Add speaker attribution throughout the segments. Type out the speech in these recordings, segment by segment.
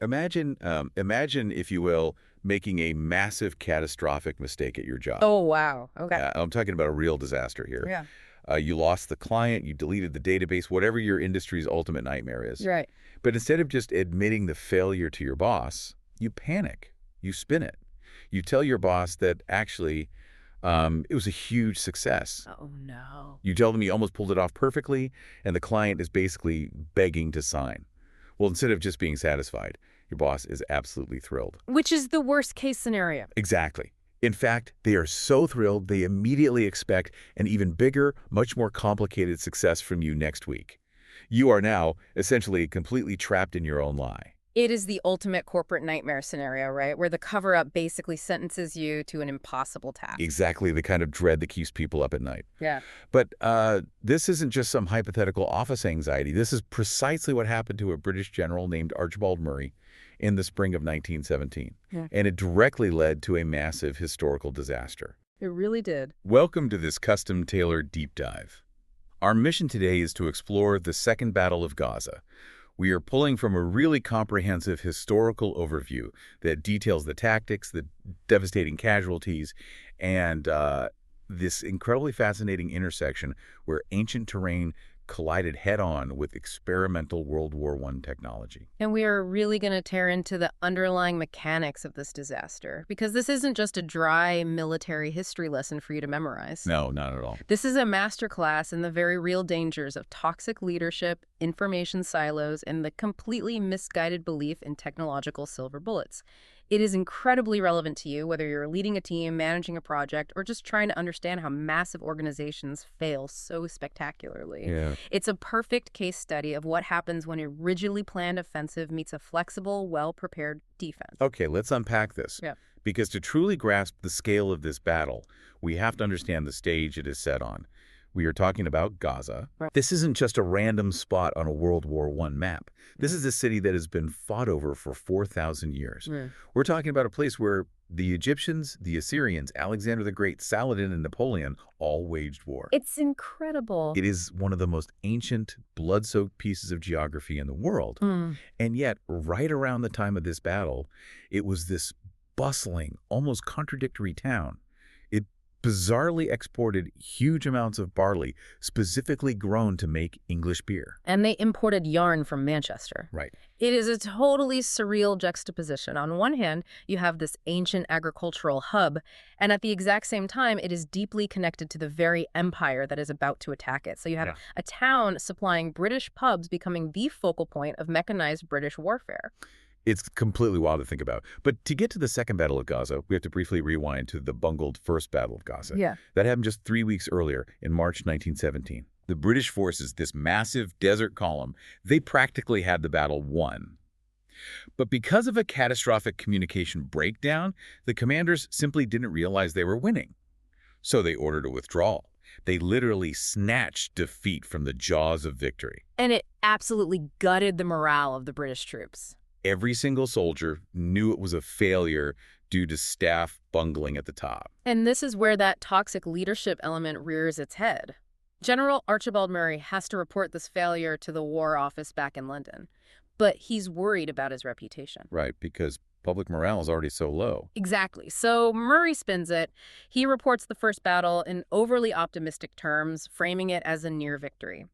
Speaker 1: Imagine, if you will, making a massive catastrophic mistake at your job.
Speaker 2: Oh, wow. Okay.
Speaker 1: I'm talking about a real disaster here.
Speaker 2: Yeah.
Speaker 1: You lost the client, you deleted the database, whatever your industry's ultimate nightmare is.
Speaker 2: Right.
Speaker 1: But instead of just admitting the failure to your boss, you panic. You spin it. You tell your boss that actually it was a huge success.
Speaker 2: Oh, no.
Speaker 1: You tell them you almost pulled it off perfectly, and the client is basically begging to sign. Well, instead of just being satisfied, your boss is absolutely thrilled.
Speaker 2: Which is the worst case scenario.
Speaker 1: Exactly. In fact, they are so thrilled they immediately expect an even bigger, much more complicated success from you next week. You are now essentially completely trapped in your own lie.
Speaker 2: It is the ultimate corporate nightmare scenario, right? Where the cover-up basically sentences you to an impossible task.
Speaker 1: Exactly the kind of dread that keeps people up at night.
Speaker 2: Yeah.
Speaker 1: But this isn't just some hypothetical office anxiety. This is precisely what happened to a British general named Archibald Murray in the spring of 1917.
Speaker 2: Yeah.
Speaker 1: And it directly led to a massive historical disaster.
Speaker 2: It really did.
Speaker 1: Welcome to this custom-tailored deep dive. Our mission today is to explore the Second Battle of Gaza. We are pulling from a really comprehensive historical overview that details the tactics, the devastating casualties, and this incredibly fascinating intersection where ancient terrain collided head-on with experimental World War I technology.
Speaker 2: And we are really going to tear into the underlying mechanics of this disaster, because this isn't just a dry military history lesson for you to memorize.
Speaker 1: No, not at all.
Speaker 2: This is a masterclass in the very real dangers of toxic leadership, information silos, and the completely misguided belief in technological silver bullets. It is incredibly relevant to you, whether you're leading a team, managing a project, or just trying to understand how massive organizations fail so spectacularly.
Speaker 1: Yeah.
Speaker 2: It's a perfect case study of what happens when a rigidly planned offensive meets a flexible, well-prepared defense.
Speaker 1: Okay, let's unpack this.
Speaker 2: Yeah.
Speaker 1: Because to truly grasp the scale of this battle, we have to understand the stage it is set on. We are talking about Gaza.
Speaker 2: Right.
Speaker 1: This isn't just a random spot on a World War I map. This is a city that has been fought over for 4,000 years.
Speaker 2: Yeah.
Speaker 1: We're talking about a place where the Egyptians, the Assyrians, Alexander the Great, Saladin, and Napoleon all waged war.
Speaker 2: It's incredible.
Speaker 1: It is one of the most ancient, blood-soaked pieces of geography in the world. And yet, right around the time of this battle, it was this bustling, almost contradictory town. It bizarrely exported huge amounts of barley, specifically grown to make English beer.
Speaker 2: And they imported yarn from Manchester.
Speaker 1: Right.
Speaker 2: It is a totally surreal juxtaposition. On one hand, you have this ancient agricultural hub, and at the exact same time, it is deeply connected to the very empire that is about to attack it. So you have a town supplying British pubs becoming the focal point of mechanized British warfare.
Speaker 1: It's completely wild to think about. But to get to the Second Battle of Gaza, we have to briefly rewind to the bungled First Battle of Gaza.
Speaker 2: Yeah.
Speaker 1: That happened just 3 weeks earlier in March 1917. The British forces, this massive desert column, they practically had the battle won. But because of a catastrophic communication breakdown, the commanders simply didn't realize they were winning. So they ordered a withdrawal. They literally snatched defeat from the jaws of victory.
Speaker 2: And it absolutely gutted the morale of the British troops.
Speaker 1: Every single soldier knew it was a failure due to staff bungling at the top.
Speaker 2: And this is where that toxic leadership element rears its head. General Archibald Murray has to report this failure to the War Office back in London, but he's worried about his reputation.
Speaker 1: Right, because public morale is already so low.
Speaker 2: Exactly. So Murray spins it. He reports the first battle in overly optimistic terms, framing it as a near victory.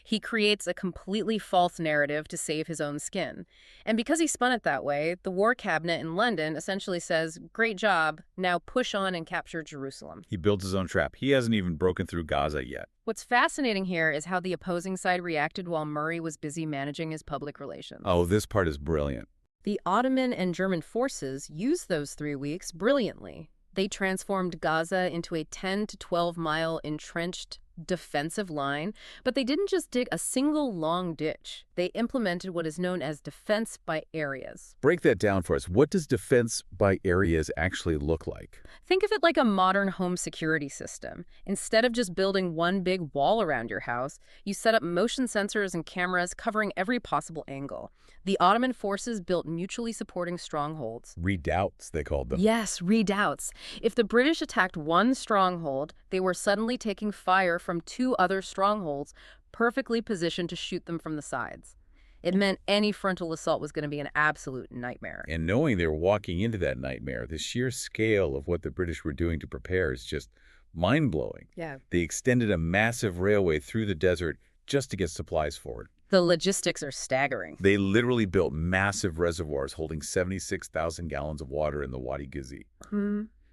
Speaker 2: He creates a completely false narrative to save his own skin. And because he spun it that way, the war cabinet in London essentially says, "Great job, now push on and capture Jerusalem."
Speaker 1: He builds his own trap. He hasn't even broken through Gaza yet.
Speaker 2: What's fascinating here is how the opposing side reacted while Murray was busy managing his public relations.
Speaker 1: Oh, this part is brilliant.
Speaker 2: The Ottoman and German forces used those 3 weeks brilliantly. They transformed Gaza into a 10 to 12-mile entrenched defensive line, but they didn't just dig a single long ditch. They implemented what is known as defense by areas.
Speaker 1: Break that down for us. What does defense by areas actually look like?
Speaker 2: Think of it like a modern home security system. Instead of just building one big wall around your house, you set up motion sensors and cameras covering every possible angle. The Ottoman forces built mutually supporting strongholds.
Speaker 1: Redoubts, they called them.
Speaker 2: Yes, redoubts. If the British attacked one stronghold, they were suddenly taking fire from 2 other strongholds, perfectly positioned to shoot them from the sides. It meant any frontal assault was going to be an absolute nightmare.
Speaker 1: And knowing they were walking into that nightmare, the sheer scale of what the British were doing to prepare is just mind-blowing.
Speaker 2: Yeah.
Speaker 1: They extended a massive railway through the desert just to get supplies forward.
Speaker 2: The logistics are staggering.
Speaker 1: They literally built massive reservoirs holding 76,000 gallons of water in the Wadi Ghuzi.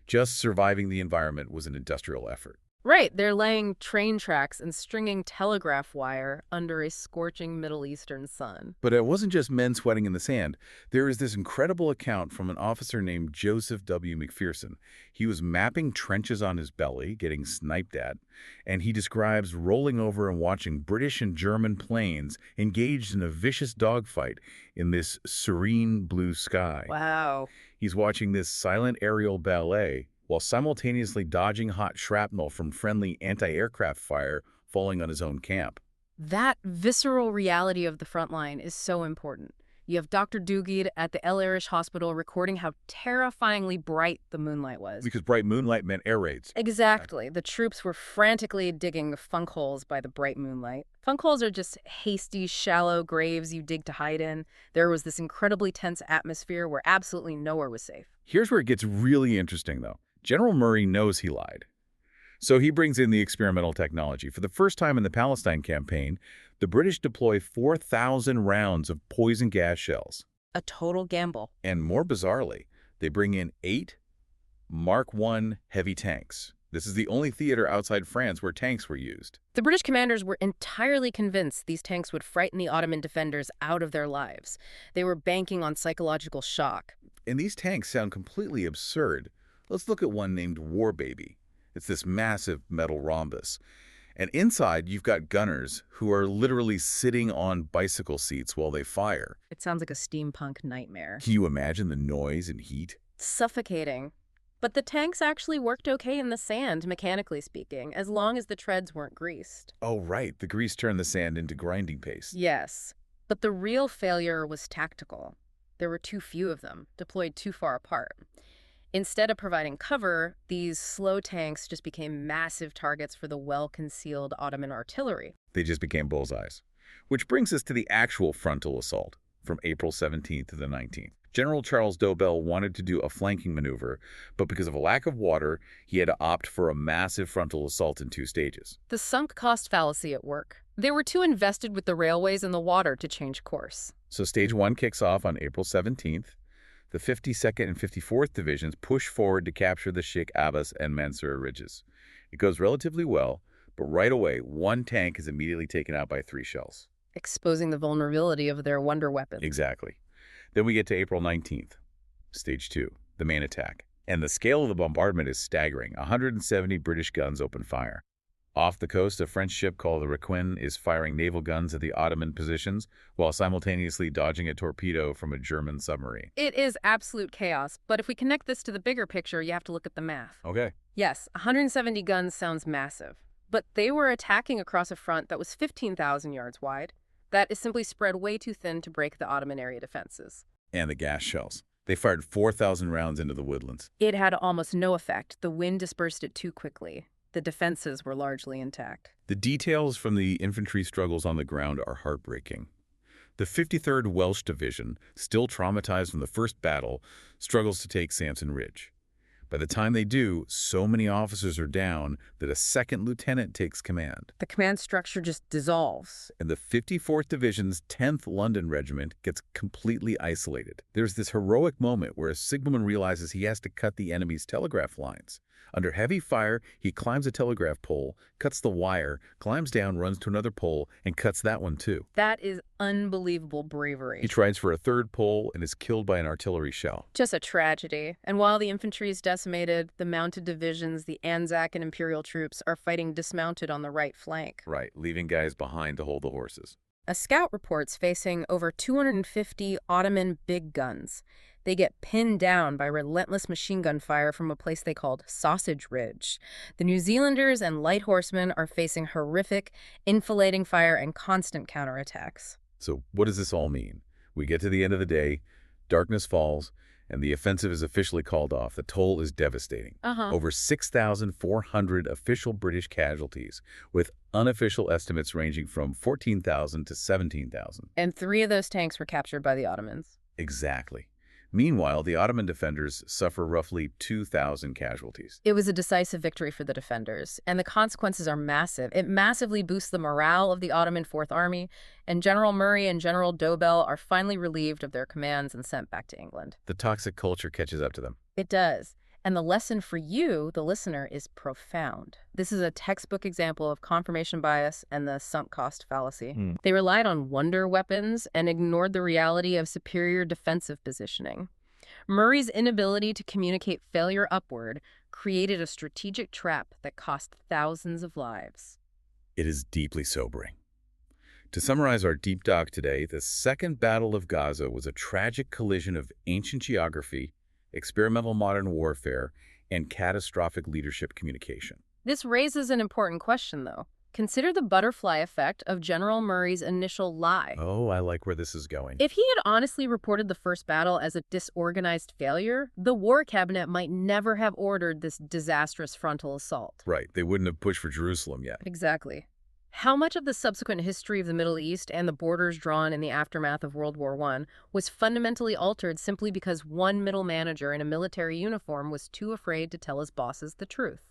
Speaker 1: Just surviving the environment was an industrial effort.
Speaker 2: Right, they're laying train tracks and stringing telegraph wire under a scorching Middle Eastern sun.
Speaker 1: But it wasn't just men sweating in the sand. There is this incredible account from an officer named Joseph W. McPherson. He was mapping trenches on his belly, getting sniped at, and he describes rolling over and watching British and German planes engaged in a vicious dogfight in this serene blue sky.
Speaker 2: Wow.
Speaker 1: He's watching this silent aerial ballet while simultaneously dodging hot shrapnel from friendly anti-aircraft fire falling on his own camp.
Speaker 2: That visceral reality of the front line is so important. You have Dr. Duguid at the El Arish Hospital recording how terrifyingly bright the moonlight was.
Speaker 1: Because bright moonlight meant air raids.
Speaker 2: Exactly. The troops were frantically digging funk holes by the bright moonlight. Funk holes are just hasty, shallow graves you dig to hide in. There was this incredibly tense atmosphere where absolutely nowhere was safe.
Speaker 1: Here's where it gets really interesting, though. General Murray knows he lied. So he brings in the experimental technology. For the first time in the Palestine campaign, the British deploy 4,000 rounds of poison gas shells.
Speaker 2: A total gamble.
Speaker 1: And more bizarrely, they bring in 8 Mark I heavy tanks. This is the only theater outside France where tanks were used.
Speaker 2: The British commanders were entirely convinced these tanks would frighten the Ottoman defenders out of their lives. They were banking on psychological shock.
Speaker 1: And these tanks sound completely absurd. Let's look at one named War Baby. It's this massive metal rhombus. And inside, you've got gunners who are literally sitting on bicycle seats while they fire.
Speaker 2: It sounds like a steampunk nightmare.
Speaker 1: Can you imagine the noise and heat?
Speaker 2: Suffocating. But the tanks actually worked okay in the sand, mechanically speaking, as long as the treads weren't greased.
Speaker 1: Oh, right. The grease turned the sand into grinding paste.
Speaker 2: Yes. But the real failure was tactical. There were too few of them, deployed too far apart. Instead of providing cover, these slow tanks just became massive targets for the well-concealed Ottoman artillery.
Speaker 1: They just became bullseyes. Which brings us to the actual frontal assault from April 17th to the 19th. General Charles Dobell wanted to do a flanking maneuver, but because of a lack of water, he had to opt for a massive frontal assault in 2 stages.
Speaker 2: The sunk cost fallacy at work. They were too invested with the railways and the water to change course.
Speaker 1: So stage 1 kicks off on April 17th. The 52nd and 54th Divisions push forward to capture the Sheikh Abbas and Mansour ridges. It goes relatively well, but right away, 1 tank is immediately taken out by 3 shells.
Speaker 2: Exposing the vulnerability of their wonder weapons.
Speaker 1: Exactly. Then we get to April 19th, stage 2, the main attack. And the scale of the bombardment is staggering. 170 British guns open fire. Off the coast, a French ship called the Requin is firing naval guns at the Ottoman positions while simultaneously dodging a torpedo from a German submarine.
Speaker 2: It is absolute chaos, but if we connect this to the bigger picture, you have to look at the math.
Speaker 1: Okay.
Speaker 2: Yes, 170 guns sounds massive, but they were attacking across a front that was 15,000 yards wide. That is simply spread way too thin to break the Ottoman area defenses.
Speaker 1: And the gas shells. They fired 4,000 rounds into the woodlands.
Speaker 2: It had almost no effect. The wind dispersed it too quickly. The defenses were largely intact.
Speaker 1: The details from the infantry struggles on the ground are heartbreaking. The 53rd Welsh Division, still traumatized from the first battle, struggles to take Sampson Ridge. By the time they do, so many officers are down that a second lieutenant takes command.
Speaker 2: The command structure just dissolves.
Speaker 1: And the 54th Division's 10th London Regiment gets completely isolated. There's this heroic moment where a signalman realizes he has to cut the enemy's telegraph lines. Under heavy fire, he climbs a telegraph pole, cuts the wire, climbs down, runs to another pole, and cuts that one too.
Speaker 2: That is unbelievable bravery.
Speaker 1: He tries for a 3rd pole and is killed by an artillery shell.
Speaker 2: Just a tragedy. And while the infantry is decimated, the mounted divisions, the Anzac and Imperial troops, are fighting dismounted on the right flank.
Speaker 1: Right, leaving guys behind to hold the horses.
Speaker 2: A scout reports facing over 250 Ottoman big guns. They get pinned down by relentless machine gun fire from a place they called Sausage Ridge. The New Zealanders and light horsemen are facing horrific, enfilading fire and constant counterattacks.
Speaker 1: So what does this all mean? We get to the end of the day, darkness falls, and the offensive is officially called off. The toll is devastating. Over 6,400 official British casualties, with unofficial estimates ranging from 14,000 to 17,000.
Speaker 2: And 3 of those tanks were captured by the Ottomans.
Speaker 1: Exactly. Meanwhile, the Ottoman defenders suffer roughly 2,000 casualties.
Speaker 2: It was a decisive victory for the defenders, and the consequences are massive. It massively boosts the morale of the Ottoman Fourth Army, and General Murray and General Dobell are finally relieved of their commands and sent back to England.
Speaker 1: The toxic culture catches up to them.
Speaker 2: It does. And the lesson for you, the listener, is profound. This is a textbook example of confirmation bias and the sunk cost fallacy. They relied on wonder weapons and ignored the reality of superior defensive positioning. Murray's inability to communicate failure upward created a strategic trap that cost thousands of lives.
Speaker 1: It is deeply sobering. To summarize our deep dive today, the Second Battle of Gaza was a tragic collision of ancient geography, experimental modern warfare, and catastrophic leadership communication.
Speaker 2: This raises an important question, though. Consider the butterfly effect of General Murray's initial lie.
Speaker 1: Oh, I like where this is going.
Speaker 2: If he had honestly reported the first battle as a disorganized failure, the war cabinet might never have ordered this disastrous frontal assault.
Speaker 1: Right, they wouldn't have pushed for Jerusalem yet.
Speaker 2: Exactly. How much of the subsequent history of the Middle East and the borders drawn in the aftermath of World War I was fundamentally altered simply because one middle manager in a military uniform was too afraid to tell his bosses the truth?